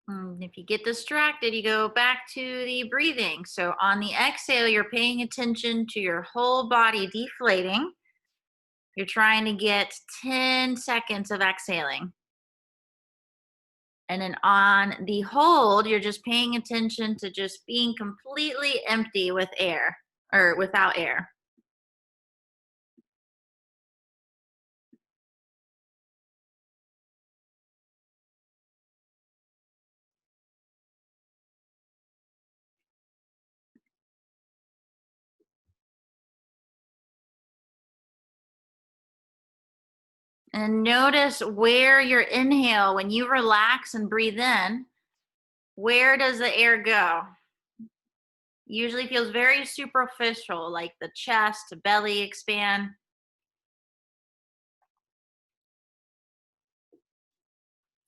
If you get distracted, you go back to the breathing. So on the exhale, you're paying attention to your whole body deflating. You're trying to get 10 seconds of exhaling. And then on the hold, you're just paying attention to just being completely empty with air or without air. And notice where your inhale, when you relax and breathe in, where does the air go? Usually feels very superficial, like the chest, belly expand.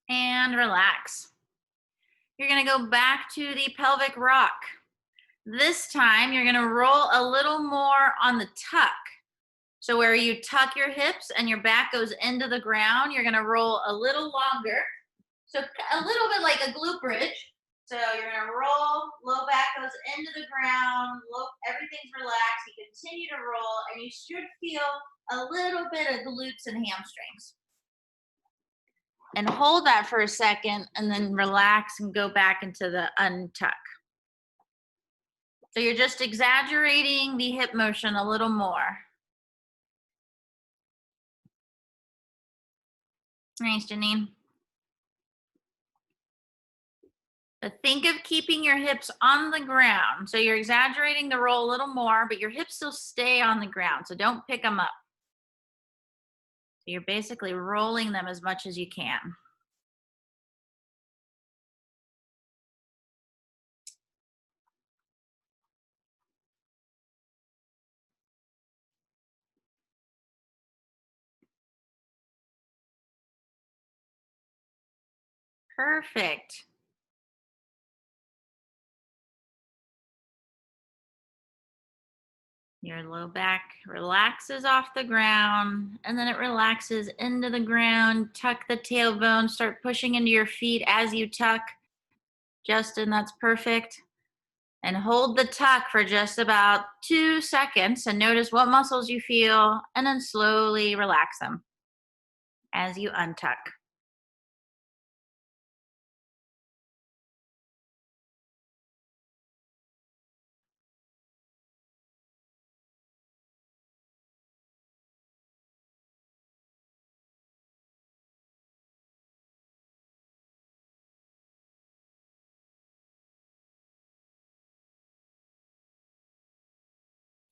And relax. You're going to go back to the pelvic rock. This time, you're going to roll a little more on the tuck. So where you tuck your hips and your back goes into the ground, you're going to roll a little longer. So a little bit like a glute bridge. So you're going to roll, low back goes into the ground, everything's relaxed. You continue to roll, and you should feel a little bit of glutes and hamstrings. And hold that for a second, and then relax and go back into the untuck. So you're just exaggerating the hip motion a little more. Nice, Janine. But think of keeping your hips on the ground. So you're exaggerating the roll a little more, but your hips still stay on the ground. So don't pick them up. So you're basically rolling them as much as you can. Perfect. Your low back relaxes off the ground, and then it relaxes into the ground. Tuck the tailbone, start pushing into your feet as you tuck. Justin, that's perfect. And hold the tuck for just about 2 seconds and notice what muscles you feel, and then slowly relax them as you untuck.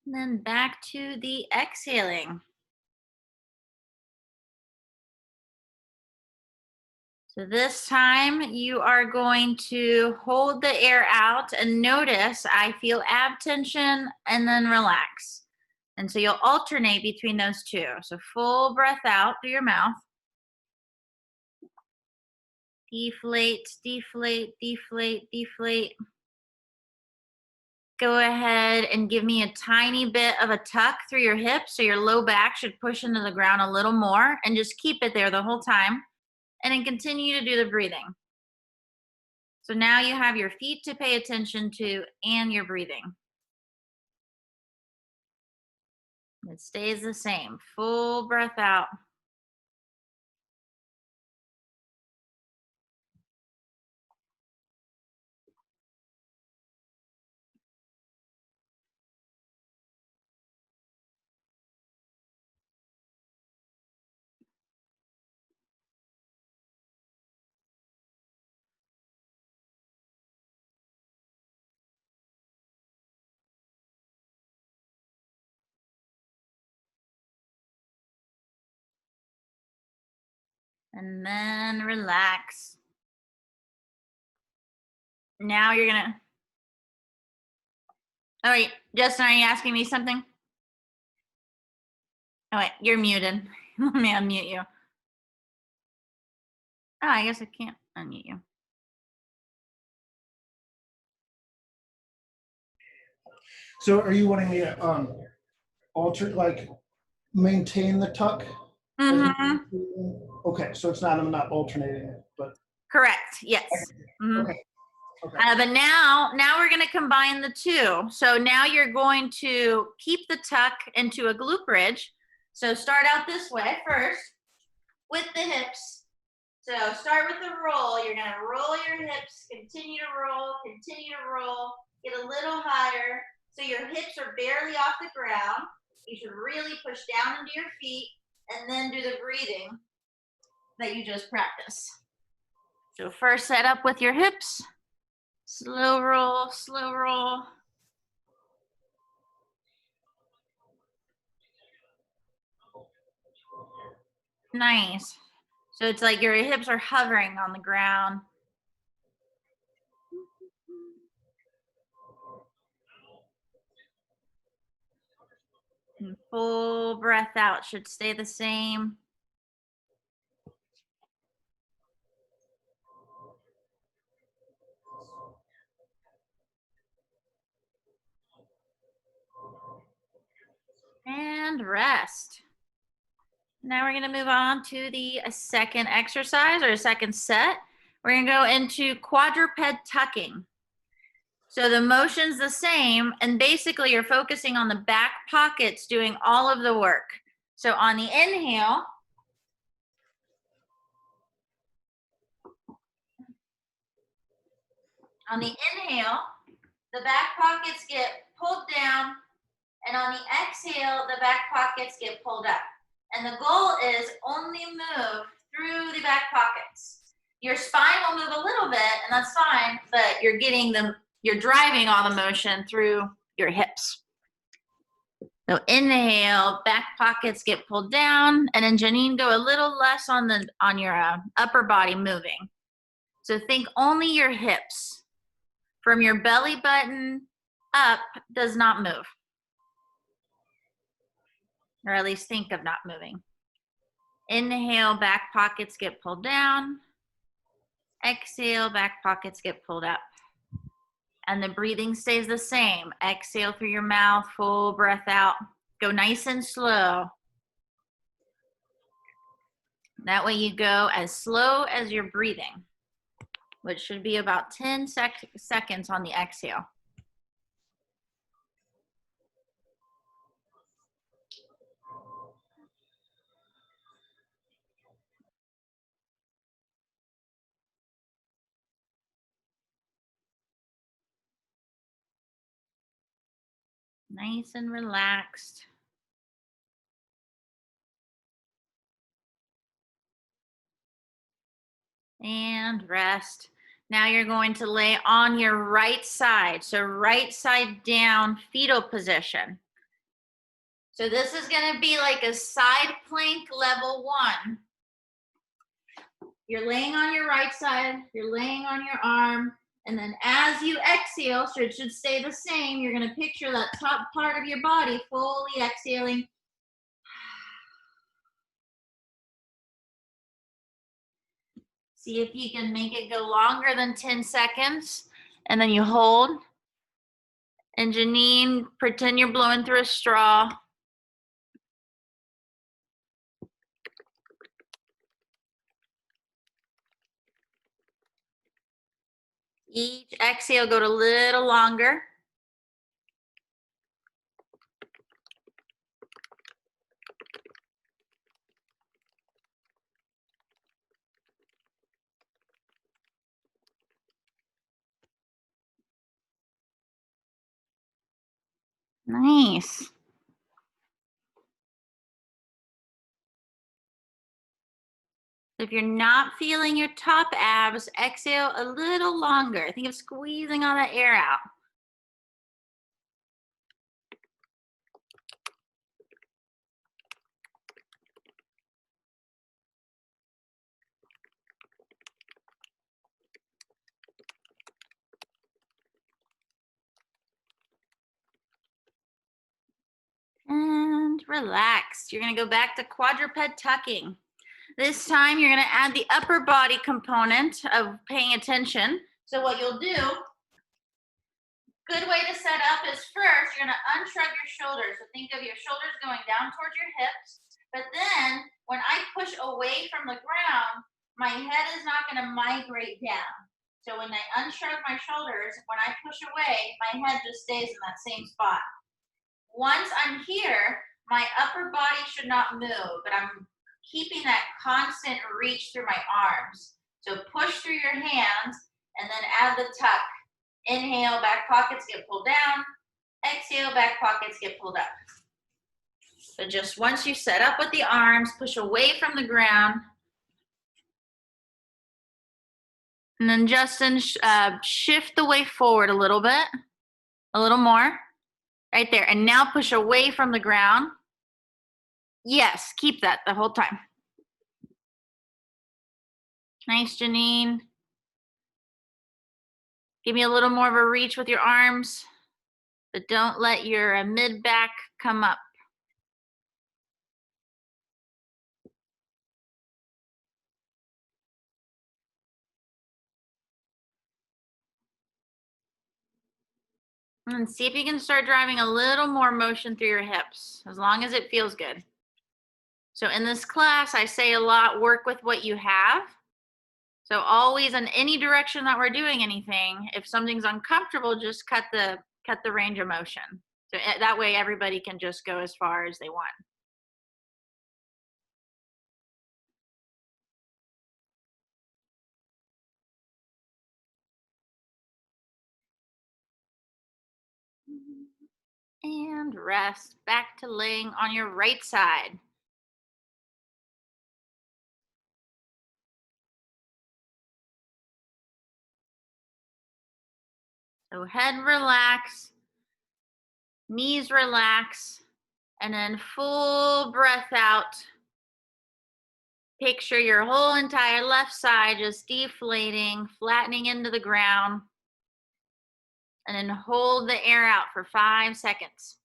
And then back to the exhaling. So this time you are going to hold the air out and notice I feel ab tension and then relax. And so you'll alternate between those two. So full breath out through your mouth. Deflate, deflate, deflate, deflate. Go ahead and give me a tiny bit of a tuck through your hips, so your low back should push into the ground a little more, and just keep it there the whole time. And then continue to do the breathing. So now you have your feet to pay attention to and your breathing. It stays the same. Full breath out. And then relax. Now you're gonna. Oh wait, Justin, are you asking me something? Oh wait, you're muted. Let me unmute you. Oh, I guess I can't unmute you. So are you wanting me to maintain the tuck? Mm-hmm. Okay, so it's not, I'm not alternating it, but. Correct. Yes. Mhm. Okay. Okay. But now we're going to combine the two. So now you're going to keep the tuck into a glute bridge. So start out this way first with the hips. So start with the roll. You're going to roll your hips, continue to roll, get a little higher. So your hips are barely off the ground. You should really push down into your feet and then do the breathing that you just practiced. So first set up with your hips. Slow roll, slow roll. Nice. So it's like your hips are hovering on the ground. And full breath out should stay the same. And rest. Now we're going to move on to the second exercise or a second set. We're going to go into quadruped tucking. So the motion's the same, and basically you're focusing on the back pockets doing all of the work. So on the inhale, the back pockets get pulled down, and on the exhale, the back pockets get pulled up. And the goal is only move through the back pockets. Your spine will move a little bit, and that's fine, but you're driving all the motion through your hips. So inhale, back pockets get pulled down, and then Janine, go a little less on your upper body moving. So think only your hips. From your belly button up does not move. Or at least think of not moving. Inhale, back pockets get pulled down. Exhale, back pockets get pulled up. And the breathing stays the same. Exhale through your mouth, full breath out. Go nice and slow. That way you go as slow as you're breathing, which should be about 10 seconds on the exhale. Nice and relaxed. And rest. Now you're going to lay on your right side. So right side down, fetal position. So this is going to be like a side plank level 1. You're laying on your right side, you're laying on your arm, and then as you exhale, so it should stay the same, you're going to picture that top part of your body fully exhaling. See if you can make it go longer than 10 seconds, and then you hold. And Janine, pretend you're blowing through a straw. Each exhale, go a little longer. Nice. If you're not feeling your top abs, exhale a little longer. Think of squeezing all that air out. And relax. You're going to go back to quadruped tucking. This time you're going to add the upper body component of paying attention. So what you'll do, good way to set up is first, you're going to unshrug your shoulders. So think of your shoulders going down towards your hips. But then when I push away from the ground, my head is not going to migrate down. So when I unshrug my shoulders, when I push away, my head just stays in that same spot. Once I'm here, my upper body should not move, but I'm keeping that constant reach through my arms. So push through your hands and then add the tuck. Inhale, back pockets get pulled down. Exhale, back pockets get pulled up. So just once you set up with the arms, push away from the ground. And then Justin, shift the weight forward a little bit, a little more. Right there. And now push away from the ground. Yes, keep that the whole time. Nice, Janine. Give me a little more of a reach with your arms, but don't let your mid back come up. And see if you can start driving a little more motion through your hips, as long as it feels good. So in this class, I say a lot, work with what you have. So always in any direction that we're doing anything, if something's uncomfortable, just cut the range of motion. So that way everybody can just go as far as they want. And rest, back to laying on your right side. So head relax, knees relax, and then full breath out. Picture your whole entire left side just deflating, flattening into the ground. And then hold the air out for 5 seconds.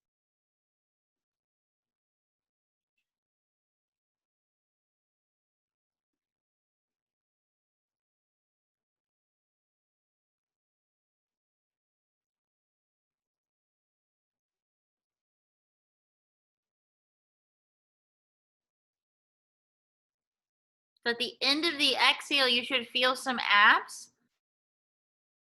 So at the end of the exhale, you should feel some abs.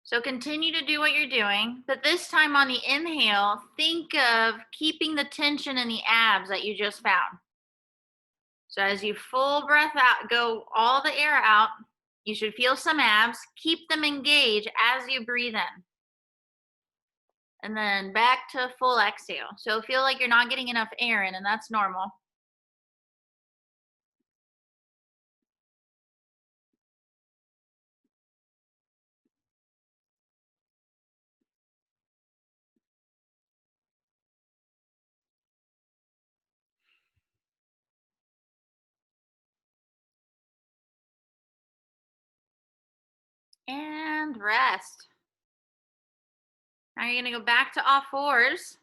So continue to do what you're doing, but this time on the inhale, think of keeping the tension in the abs that you just found. So as you full breath out, go all the air out, you should feel some abs. Keep them engaged as you breathe in. And then back to full exhale. So feel like you're not getting enough air in, and that's normal. And rest. Now you're gonna go back to all fours.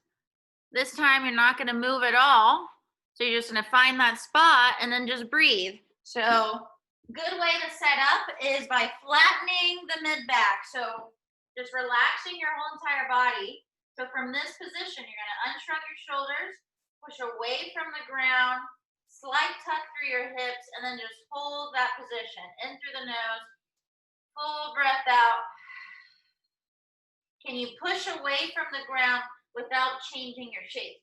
This time you're not gonna move at all. So you're just gonna find that spot and then just breathe. So good way to set up is by flattening the mid back. So just relaxing your whole entire body. So from this position, you're gonna unshrug your shoulders, push away from the ground, slight tuck through your hips, and then just hold that position. In through the nose, full breath out. Can you push away from the ground without changing your shape?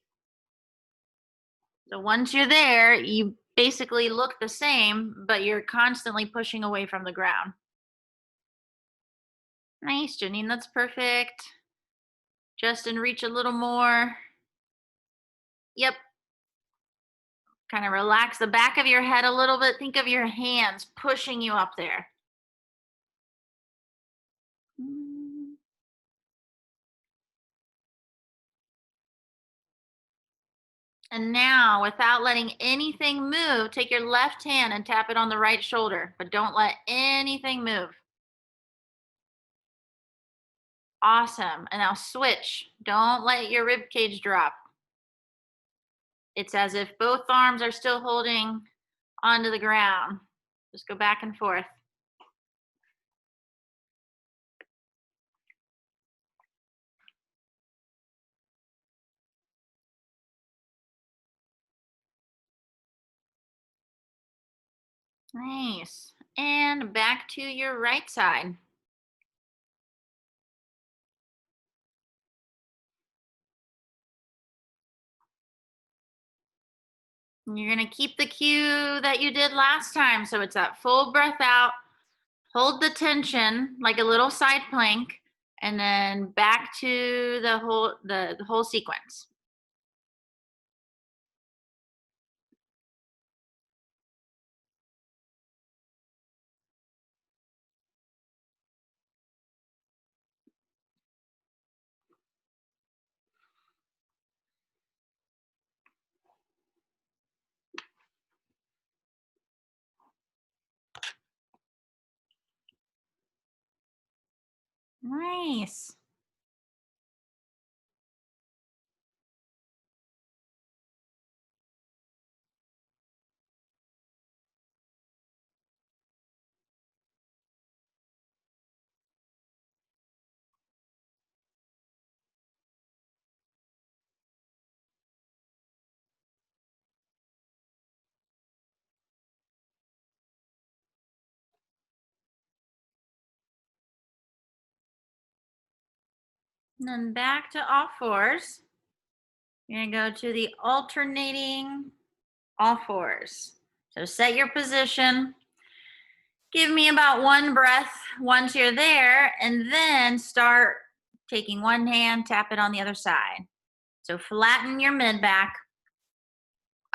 So once you're there, you basically look the same, but you're constantly pushing away from the ground. Nice, Janine, that's perfect. Justin, reach a little more. Yep. Kind of relax the back of your head a little bit. Think of your hands pushing you up there. And now, without letting anything move, take your left hand and tap it on the right shoulder, but don't let anything move. Awesome. And now switch. Don't let your rib cage drop. It's as if both arms are still holding onto the ground. Just go back and forth. Nice. And back to your right side. And you're going to keep the cue that you did last time. So it's that full breath out, hold the tension like a little side plank, and then back to the whole sequence. Nice. And then back to all fours. You're going to go to the alternating all fours. So set your position. Give me about one breath once you're there, and then start taking one hand, tap it on the other side. So flatten your mid back,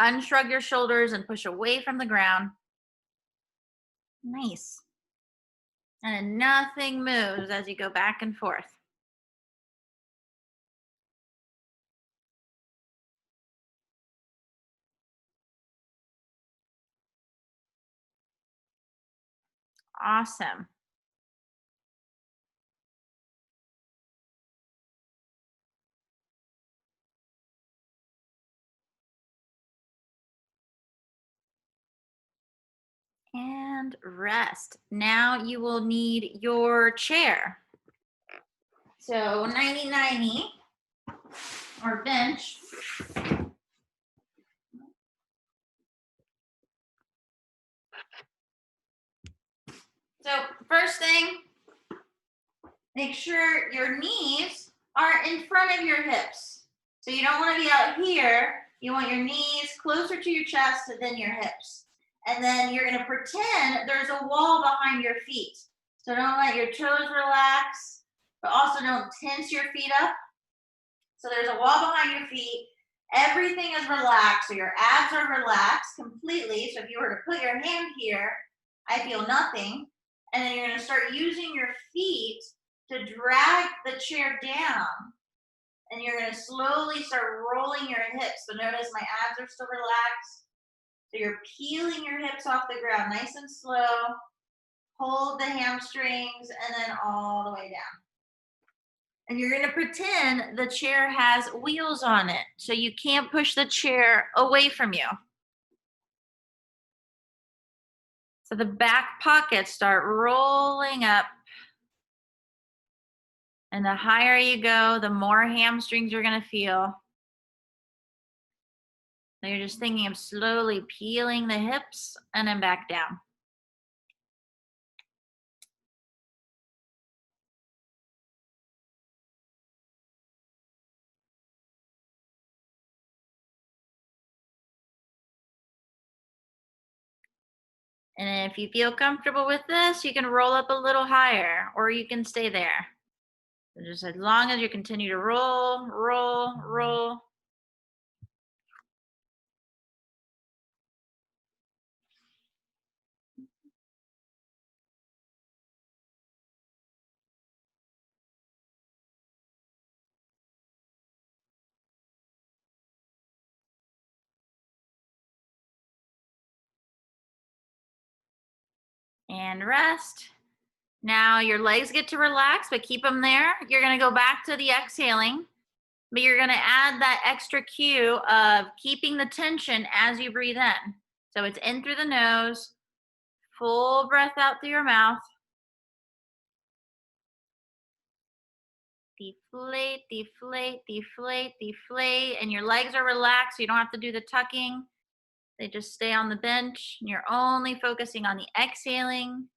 unshrug your shoulders, and push away from the ground. Nice. And then nothing moves as you go back and forth. Awesome. And rest. Now you will need your chair. So 90-90 or bench. So first thing, make sure your knees are in front of your hips. So you don't want to be out here. You want your knees closer to your chest than your hips. And then you're going to pretend there's a wall behind your feet. So don't let your toes relax, but also don't tense your feet up. So there's a wall behind your feet. Everything is relaxed. So your abs are relaxed completely. So if you were to put your hand here, I feel nothing. And then you're going to start using your feet to drag the chair down. And you're going to slowly start rolling your hips. So notice my abs are still relaxed. So you're peeling your hips off the ground nice and slow. Hold the hamstrings and then all the way down. And you're going to pretend the chair has wheels on it. So you can't push the chair away from you. So the back pockets start rolling up. And the higher you go, the more hamstrings you're going to feel. So you're just thinking of slowly peeling the hips and then back down. And if you feel comfortable with this, you can roll up a little higher or you can stay there. So just as long as you continue to roll, roll, roll. And rest. Now your legs get to relax, but keep them there. You're going to go back to the exhaling, but you're going to add that extra cue of keeping the tension as you breathe in. So it's in through the nose, full breath out through your mouth. Deflate, deflate, deflate, deflate, and your legs are relaxed. So you don't have to do the tucking. They just stay on the bench and you're only focusing on the exhaling.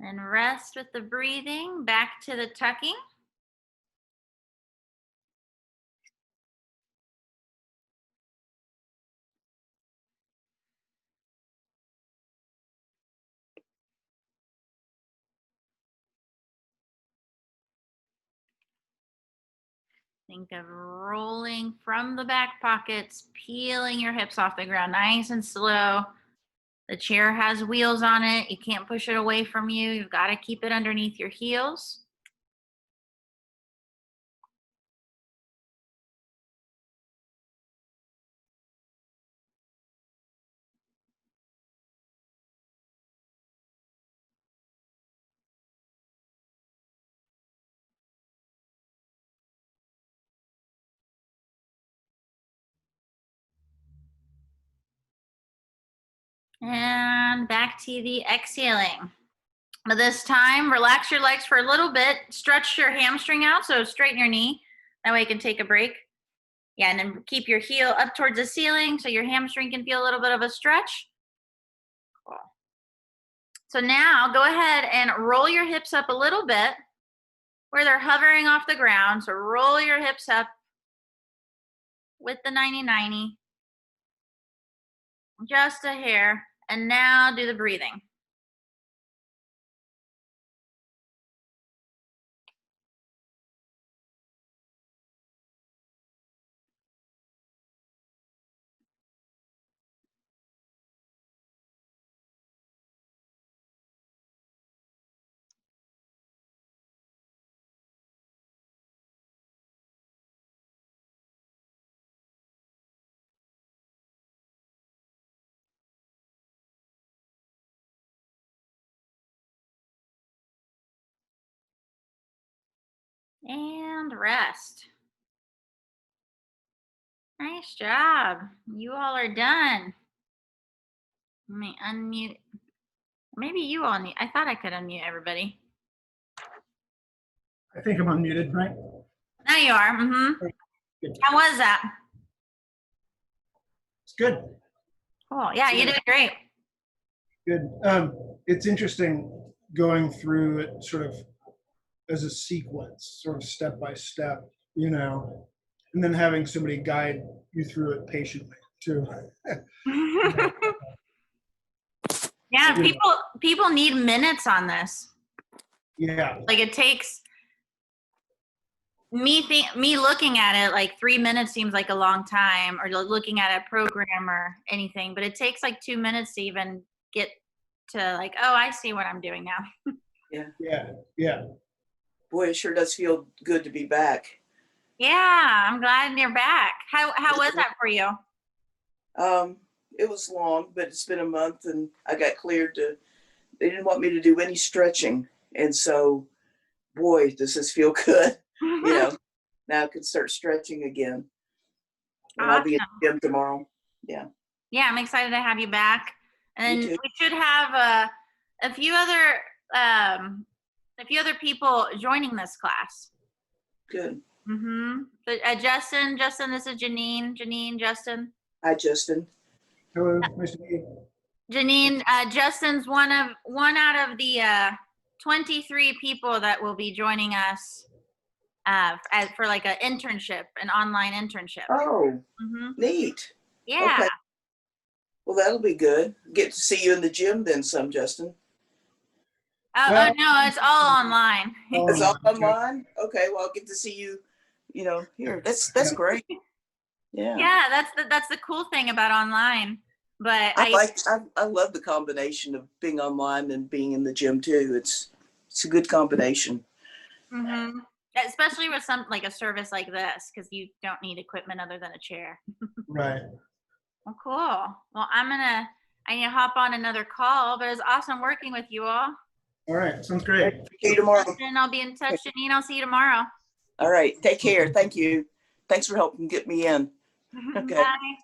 And rest with the breathing. Back to the tucking. Think of rolling from the back pockets, peeling your hips off the ground nice and slow. The chair has wheels on it. You can't push it away from you. You've got to keep it underneath your heels. And back to the exhaling. But this time, relax your legs for a little bit. Stretch your hamstring out, so straighten your knee. That way you can take a break. Yeah, and then keep your heel up towards the ceiling so your hamstring can feel a little bit of a stretch. Cool. So now go ahead and roll your hips up a little bit where they're hovering off the ground. So roll your hips up with the 90-90. Just a hair. And now do the breathing. And rest. Nice job. You all are done. Let me unmute. Maybe you all need, I thought I could unmute everybody. I think I'm unmuted, right? Now you are. Good. How was that? It's good. Cool. Yeah, you did great. Good. It's interesting going through it sort of as a sequence, sort of step by step, you know, and then having somebody guide you through it patiently too. Yeah, people need minutes on this. Yeah. Like it takes me looking at it, like 3 minutes seems like a long time, or looking at a program or anything, but it takes like 2 minutes to even get to like, oh, I see what I'm doing now. Yeah. Boy, it sure does feel good to be back. Yeah, I'm glad you're back. How was that for you? It was long, but it's been a month and I got cleared to, they didn't want me to do any stretching. And so, boy, does this feel good. You know, now I can start stretching again. And I'll be at the gym tomorrow. Yeah. Yeah, I'm excited to have you back. And Me too. we should have a few other people joining this class. Good. But, Justin, this is Janine, Justin. Hi, Justin. Hello, nice to meet you. Janine, Justin's one out of the 23 people that will be joining us for like an internship, an online internship. Oh, neat. Yeah. Okay. Well, that'll be good. Get to see you in the gym then some, Justin. Oh, no, it's all online. It's all online? Okay, well, I'll get to see you, you know, here. That's great. Yeah. Yeah, that's the cool thing about online. But I love the combination of being online and being in the gym too. It's a good combination. Especially with some like a service like this, because you don't need equipment other than a chair. Right. Well, cool. Well, I'm I need to hop on another call, but it was awesome working with you all. All right, sounds great. See you tomorrow. And I'll be in touch, Janine. I'll see you tomorrow. All right. Take care. Thank you. Thanks for helping get me in. Okay. Bye.